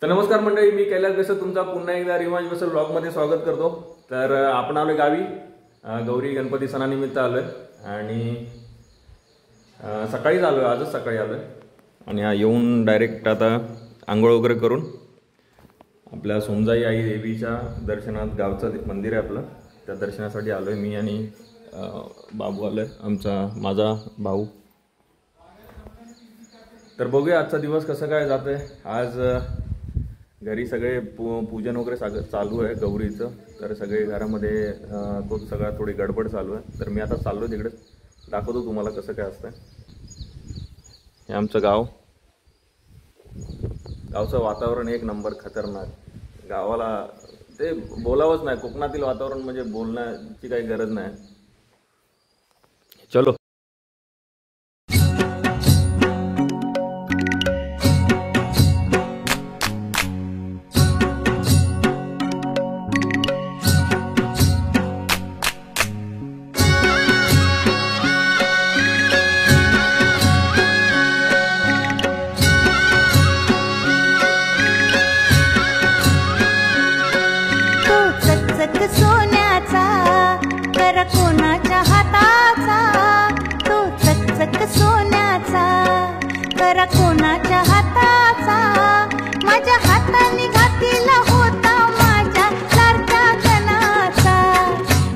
तर नमस्कार मंडळी, मी कैलास बेसर तुमचा पुन्हा एकदा रिवाज बेसर ब्लॉगमध्ये स्वागत करतो। तर आपण आलोय गावी, गौरी गणपती सणानिमित्त आलोय आणि सकाळीच आलोय, आजच सकाळी आलोय आणि येऊन डायरेक्ट आता आंघोळ वगैरे करून आपल्या सोमजाई आई देवीच्या दर्शनात, गावचं मंदिर आहे आपलं, त्या दर्शनासाठी आलोय। मी आणि बाबू आलोय, माझा भाऊ। तर बघूया आजचा दिवस कसं काय जातोय। आज घरी सगळे पूजन वगैरे चालू आहे गौरीचं, तर सगळे घरामध्ये तोच सगळा थोडी गडबड चालू आहे। तर मी आता चाललो तिकडे, दाखवतो तुम्हाला कसं काय असतं। हे आमचं गावचं वातावरण एक नंबर खतरनाक। गावाला ते बोलावंच नाही, कोकणातील वातावरण म्हणजे बोलण्याची काही गरज नाही। चलो कोणाच्या हाताचा, माझ्या हाताने घातला होता माझ्या लाडक्या गणाचा,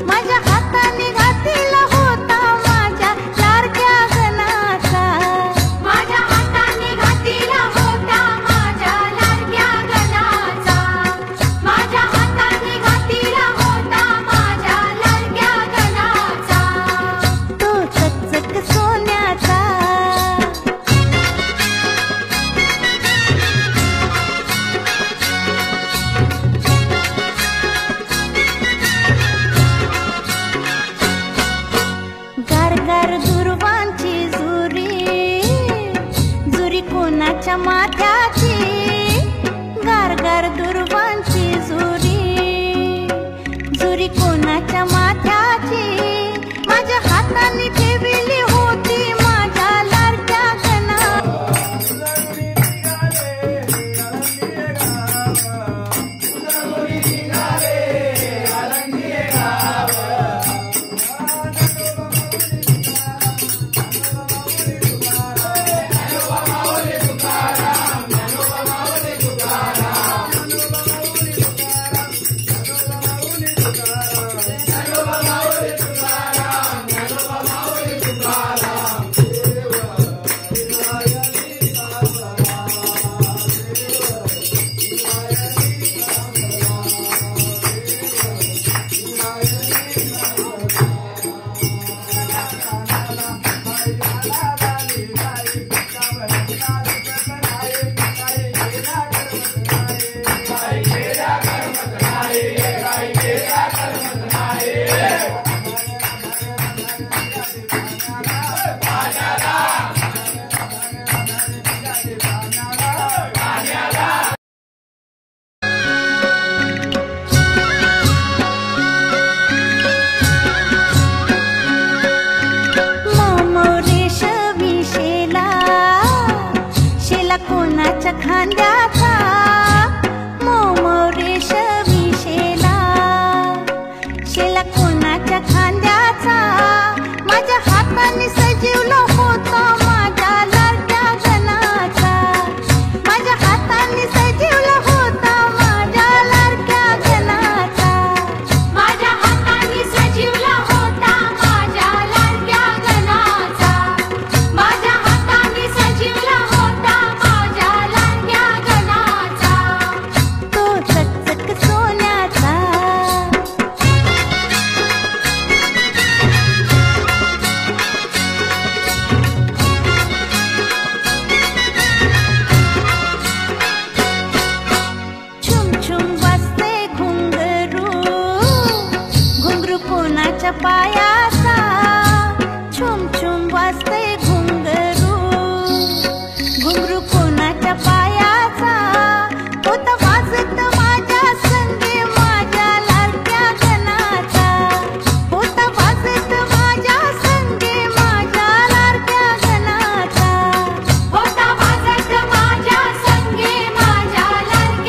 माझ्या हाताने घातला होता माझ्या लाडक्या गणाचा, माझ्या हाताने घातला होता माझ्या लाडक्या गणाचा, माझ्या हाताने घातला होता माझ्या लाडक्या गणाचा, तो चकचक सोन्याचा। दुर्वांची जुरी कोणाच्या माथ्याची, गारगार दुर्वांची जुरी कोणाच्या माथ्याची, माझ्या हाताने ठेवली होती माझ्या लाडक्या गणा। कोणाच्या खांद्याचा मोमोरेश विशेला, शेला कोणाच्या खांद्याचा, माझ्या हाताने सजीवला होता माझ्या लाडक्या गणाचा, माझ्या हाताने सजीवला होता माझ्या लाडक्या गणाचा, माझ्या हाताने सजीवला होता माझ्या लाडक्या गणाचा, माझ्या हाताने सजीवला होता माझ्या लाडक्या गणाचा, तो चकचक सोन्याचा। छुम छुम वाजते घुंगरू, घुंगरू कोणाच्या पायाचा, छुम छुम वाजते घुंगरू, घुंगरू कोणाच्या पायाचा, होता वाजत माझ्या संगे माझ्या लाडक्या गणाचा, होता वाजत माझ्या संगे माझ्या लाडक्या गणाचा, होता वाजत माझ्या संगे माझ्या लाडक्या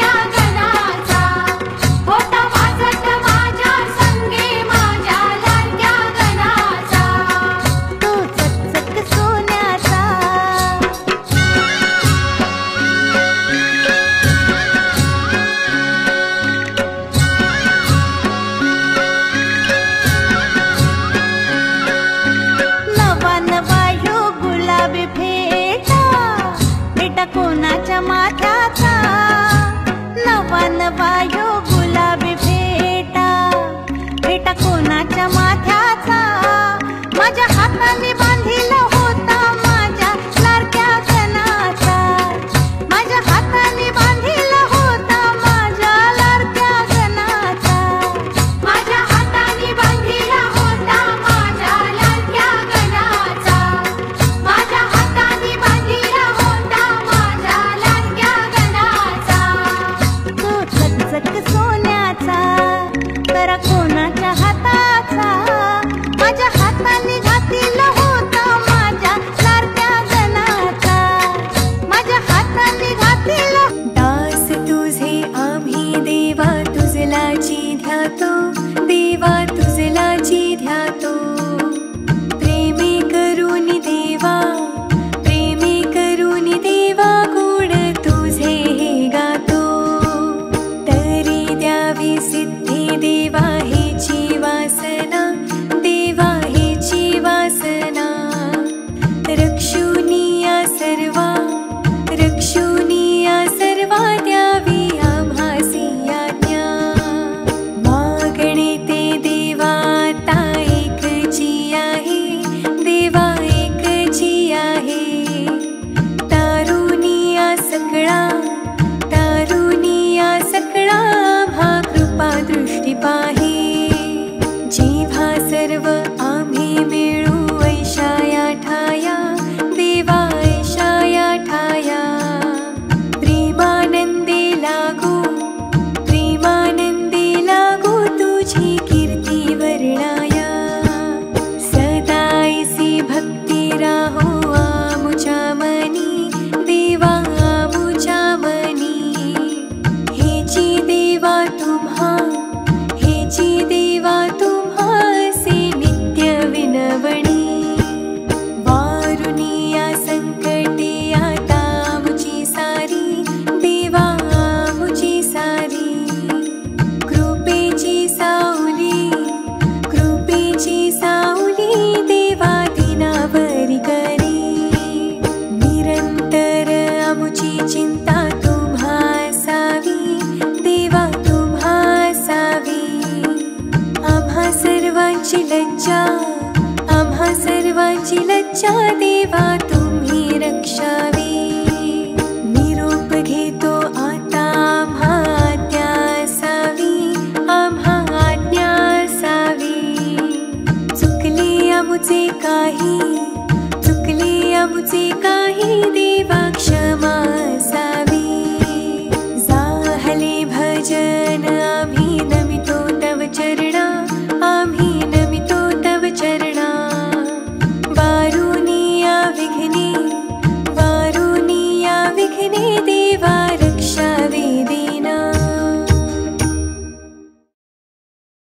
माथ्याचा, नवा नवा यो गुलाबी भेटा, भेटा कोणाच्या माथ्याचा, माझ्या हाताने बांधिला होता माझ्या लाडक्या गणाचा, माझ्या हाताने बांधिला होता माझ्या लाडक्या गणाचा, माझ्या हाताने बांधिला होता माझ्या लाडक्या गणाचा, माझ्या हाताने बांधिला होता माझ्या लाडक्या गणाचा, तो चकचक सोन्याचा, करा कोणाच्या हाताचा, माझ्या हाताने घातला होता माझ्या लाडक्या गणाचा, माझ्या हाताने घातला. दास तुझे आम्ही देवा तुझलाची ध्यातो, देवा तुझलाची ध्यातो, प्रेमे करून देवा, प्रेमे करून देवा, गुण तुझे हे गातो, तरी द्यावी सिद्धी देवा हेची वासना, देवा हेची वासना, रक्षुनिया सर्वा, रक्षुनिया सर्वा, द्यावी आम्हासी आज्ञा, मागणे ते देवा आता एकची आहे, देवा एकची आहे, तारुनिया सकळा, तारुनिया सकळा, आम्हा कृपा दृष्टी पाहे, जेव्हा सर्व आम्ही मिळू ऐशाया ठाया, देवा ऐशाया ठाया, प्रेमानंदे लागू, प्रेमानंदे लागू, तुझी कीर्ती वर्णाया, सदाईसी भक्ती राहो आमुच्या मनी, देवा आमुच्या मनी, हेची देवा तुम्हा, हेची देवा तुम्हा, असे नित्य विनवणी, वारुनिया संकटे आता आमुची सारी, देवा आमुची सारी, कृपेची सावली, कृपेची सावली, देवा दिनावरी करी, निरंतर आमुची चिंता तुम्हा असावी, देवा तुम्हा असावी, आम्हा सर्वांची लज्जा, आम्हा सर्वांची लज्जा, देवा तू